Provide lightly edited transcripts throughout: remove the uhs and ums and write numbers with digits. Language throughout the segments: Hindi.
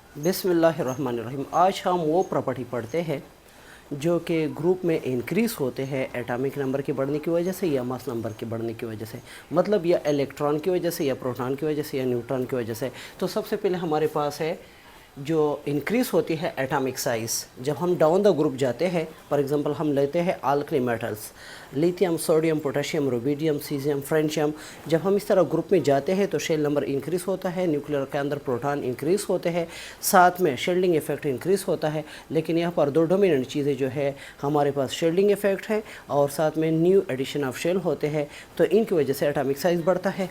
बिस्मिल्लाहिर्रहमानिर्रहीम। आज हम वो प्रॉपर्टी पढ़ते हैं जो कि ग्रुप में इंक्रीज़ होते हैं एटॉमिक नंबर के बढ़ने की वजह से या मास नंबर के बढ़ने की वजह से, मतलब या इलेक्ट्रॉन की वजह से या प्रोटॉन की वजह से या न्यूट्रॉन की वजह से। तो सबसे पहले हमारे पास है जो इंक्रीज़ होती है एटॉमिक साइज़। जब हम डाउन द ग्रुप जाते हैं, फॉर एग्जांपल हम लेते हैं alkali metals, lithium, sodium, potassium, rubidium, caesium, francium. जब हम इस तरह ग्रुप में जाते हैं तो शेल नंबर इंक्रीज़ होता है, न्यूक्लियर के अंदर प्रोटॉन इंक्रीज़ होते हैं, साथ में शील्डिंग इफेक्ट इंक्रीज़ होता है। लेकिन यहाँ पर दो डोमिनेंट चीज़ें जो है, हमारे पास शील्डिंग इफेक्ट है और साथ में न्यू एडिशन ऑफ शेल होते हैं, तो इनकी वजह से एटॉमिक साइज़ बढ़ता है।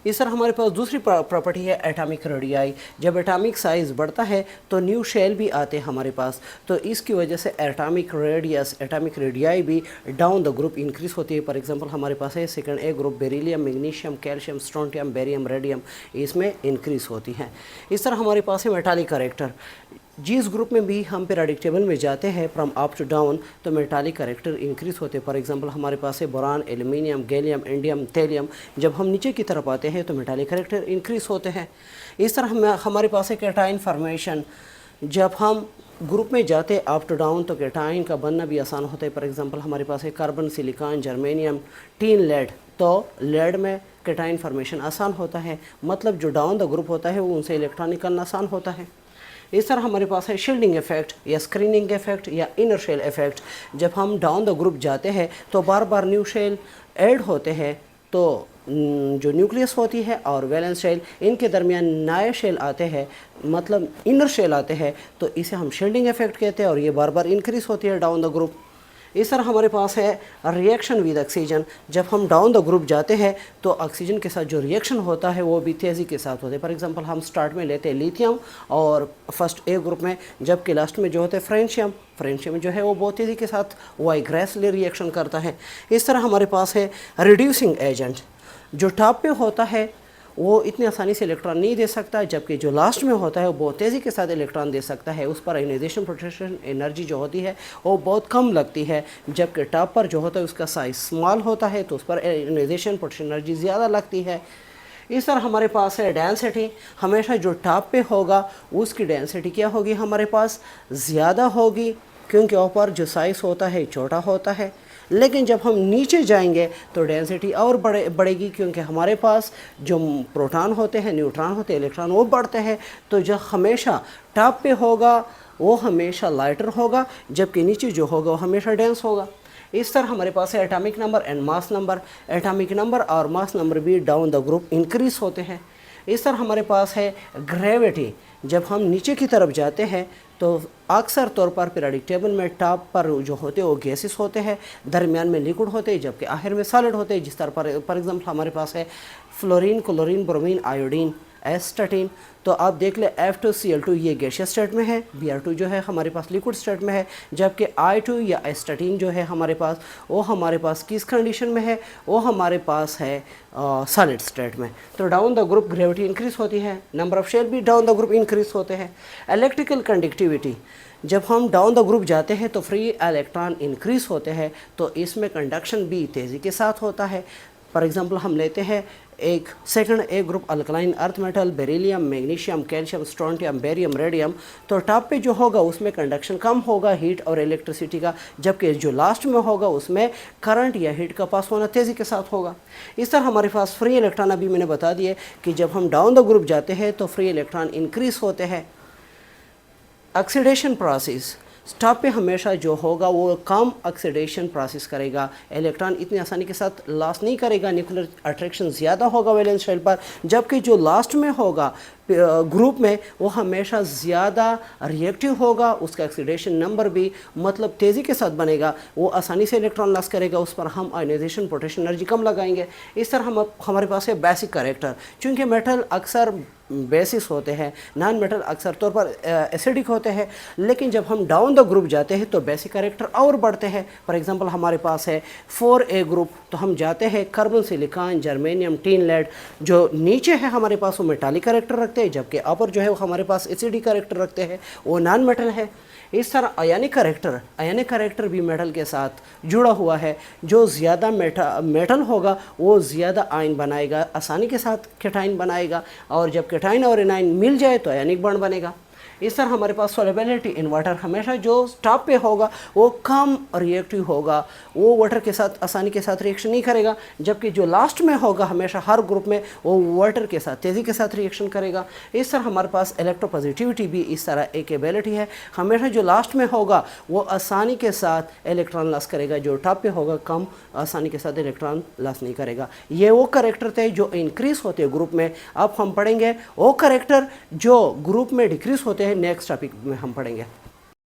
इस तरह हमारे पास दूसरी प्रॉपर्टी है एटॉमिक रेडियाई। जब एटॉमिक साइज़ बढ़ता है तो न्यू शेल भी आते हैं हमारे पास, तो इसकी वजह से एटॉमिक रेडियस, एटॉमिक रेडियाई भी डाउन द ग्रुप इंक्रीज़ होती है। फॉर एग्जांपल हमारे पास है सेकंड ए group, beryllium, magnesium, calcium, strontium, barium, radium, इसमें इंक्रीज़ होती हैं। इस तरह हमारे पास है मेटालिक करेक्टर। जिस ग्रुप में भी हम पीरियोडिक टेबल में जाते हैं फ्रॉम अप टू डाउन, तो मेटालिक करेक्टर इंक्रीज़ होते हैं। फॉर एग्जांपल हमारे पास है boron, aluminium, gallium, indium, thallium. जब हम नीचे की तरफ आते हैं तो मेटालिक करेक्टर इंक्रीज़ होते हैं। इस तरह हमारे पास है कैटाइन फॉर्मेशन। जब हम ग्रुप में जाते हैं अप टू डाउन तो कैटाइन का बनना भी आसान होता है। फॉर एग्जांपल हमारे पास है carbon, silicon, germanium, tin, lead. तो लेड में कैटाइन फॉर्मेशन आसान होता है, मतलब जो डाउन द ग्रुप होता है वो उनसे इलेक्ट्रॉन निकलना आसान होता है। इस तरह हमारे पास है शील्डिंग इफेक्ट या स्क्रीनिंग इफेक्ट या इनर शेल इफेक्ट। जब हम डाउन द ग्रुप जाते हैं तो बार बार न्यू शेल ऐड होते हैं, तो जो न्यूक्लियस होती है और वैलेंस शेल, इनके दरमियान नए शेल आते हैं, मतलब इनर शेल आते हैं, तो इसे हम शील्डिंग इफेक्ट कहते हैं और ये बार बार इंक्रीज़ होती है डाउन द ग्रुप। इस तरह हमारे पास है रिएक्शन विद ऑक्सीजन। जब हम डाउन द ग्रुप जाते हैं तो ऑक्सीजन के साथ जो रिएक्शन होता है वो भी तेज़ी के साथ होता है। फॉर एग्जांपल हम स्टार्ट में लेते हैं लिथियम और फर्स्ट ए ग्रुप में, जबकि लास्ट में जो होता है फ्रेंशियम, फ्रेंशियम जो है वो बहुत तेज़ी के साथ वाइग्रेसली रिएक्शन करता है। इस तरह हमारे पास है रिड्यूसिंग एजेंट। जो टॉप पे होता है वो इतनी आसानी से इलेक्ट्रॉन नहीं दे सकता, जबकि जो लास्ट में होता है वो बहुत तेज़ी के साथ इलेक्ट्रॉन दे सकता है। उस पर आयनाइजेशन प्रोटेक्शन एनर्जी जो होती है वो बहुत कम लगती है, जबकि टॉप पर जो होता है उसका साइज स्मॉल होता है तो उस पर आयनाइजेशन प्रोटेक्शन एनर्जी ज़्यादा लगती है। इस तरह हमारे पास है डेंसिटी। हमेशा जो टॉप पे होगा उसकी डेंसिटी क्या होगी, हमारे पास ज़्यादा होगी, क्योंकि ऊपर जो साइज़ होता है छोटा होता है। लेकिन जब हम नीचे जाएंगे तो डेंसिटी और बढ़ेगी, क्योंकि हमारे पास जो प्रोटॉन होते हैं, न्यूट्रॉन होते हैं, इलेक्ट्रॉन वो बढ़ते हैं। तो जो हमेशा टॉप पे होगा वो हमेशा लाइटर होगा, जबकि नीचे जो होगा वो हमेशा डेंस होगा। इस तरह हमारे पास है atomic number and mass number. Atomic number और मास नंबर भी डाउन द ग्रुप इंक्रीज़ होते हैं। इस तरह हमारे पास है ग्रेविटी। जब हम नीचे की तरफ जाते हैं तो अक्सर तौर पर पीरियोडिक टेबल में टॉप पर जो होते हैं वो गैसेस होते हैं, दरमियान में लिक्विड होते हैं, जबकि आखिर में सॉलिड होते हैं। जिस तरह पर एग्जांपल हमारे पास है fluorine, chlorine, bromine, iodine, astatine. तो आप देख ले F2Cl2 ये गैसियस स्टेट में है, Br2 जो है हमारे पास लिक्विड स्टेट में है, जबकि I2 या एस्टाटीन जो है हमारे पास, वो हमारे पास किस कंडीशन में है, वो हमारे पास है सॉलिड स्टेट में। तो down the group gravity increase होती है, नंबर ऑफ शेल भी डाउन द ग्रुप इंक्रीज़ होते हैं। Electrical conductivity. जब हम डाउन द ग्रुप जाते हैं तो फ्री इलेक्ट्रॉन इंक्रीज़ होते हैं, तो इसमें कंडक्शन भी तेज़ी के साथ होता है। फॉर एग्जांपल हम लेते हैं एक सेकंड ए group alkaline earth metal, beryllium, magnesium, calcium, strontium, barium, radium. तो टॉप पे जो होगा उसमें कंडक्शन कम होगा हीट और इलेक्ट्रिसिटी का, जबकि जो लास्ट में होगा उसमें करंट या हीट का पास होना तेज़ी के साथ होगा। इस तरह हमारे पास फ्री इलेक्ट्रॉन, अभी मैंने बता दिए कि जब हम डाउन द ग्रुप जाते हैं तो फ्री इलेक्ट्रॉन इंक्रीज़ होते हैं। Oxidation process. टॉप पे हमेशा जो होगा वो कम ऑक्सीडेशन प्रोसेस करेगा, इलेक्ट्रॉन इतनी आसानी के साथ लॉस नहीं करेगा, न्यूक्लियर अट्रैक्शन ज़्यादा होगा वैलेंस शेल पर। जबकि जो लास्ट में होगा ग्रुप में वो हमेशा ज़्यादा रिएक्टिव होगा, उसका ऑक्सीडेशन नंबर भी मतलब तेज़ी के साथ बनेगा, वो आसानी से इलेक्ट्रॉन लॉस करेगा, उस पर हम आयनाइजेशन प्रोटेक्शन एनर्जी कम लगाएंगे। इस तरह हमारे पास है बेसिक करेक्टर। चूँकि मेटल अक्सर बेसिस होते हैं, नॉन मेटल अक्सर तौर पर एसिडिक होते हैं, लेकिन जब हम डाउन द ग्रुप जाते हैं तो बेसिक करेक्टर और बढ़ते हैं। फॉर एग्जांपल हमारे पास है 4A ग्रुप, तो हम जाते हैं carbon, silicon, germanium, tin, lead. जो नीचे है हमारे पास वो मेटालिक करेक्टर रखते हैं, जबकि अपर जो है वो हमारे पास एसिडिक करेक्टर रखते हैं, वो नॉन मेटल है। इस तरह आयनिक करेक्टर भी मेटल के साथ जुड़ा हुआ है। जो ज़्यादा मेटल होगा वो ज़्यादा आयन बनाएगा, आसानी के साथ कैटाइन बनाएगा, और जब कैटाइन और एनाइन मिल जाए तो आयनिक बॉन्ड बनेगा। इस तरह हमारे पास सोलेबिलिटी इन वाटर, हमेशा जो टॉप पे होगा वो कम रिएक्टिव होगा, वो वाटर के साथ आसानी के साथ रिएक्शन नहीं करेगा, जबकि जो लास्ट में होगा हमेशा हर ग्रुप में वो वाटर के साथ तेज़ी के साथ रिएक्शन करेगा। इस तरह हमारे पास इलेक्ट्रोपॉजिटिविटी भी इस तरह एक एबिलिटी है, हमेशा जो लास्ट में होगा वो आसानी के साथ इलेक्ट्रॉन लॉस करेगा, जो टॉप पे होगा कम आसानी के साथ इलेक्ट्रॉन लॉस नहीं करेगा। ये वो करेक्टर थे जो इंक्रीज होते हैं ग्रुप में। अब हम पढ़ेंगे वो करेक्टर जो ग्रुप में डिक्रीज होते हैं, नेक्स्ट टॉपिक में हम पढ़ेंगे।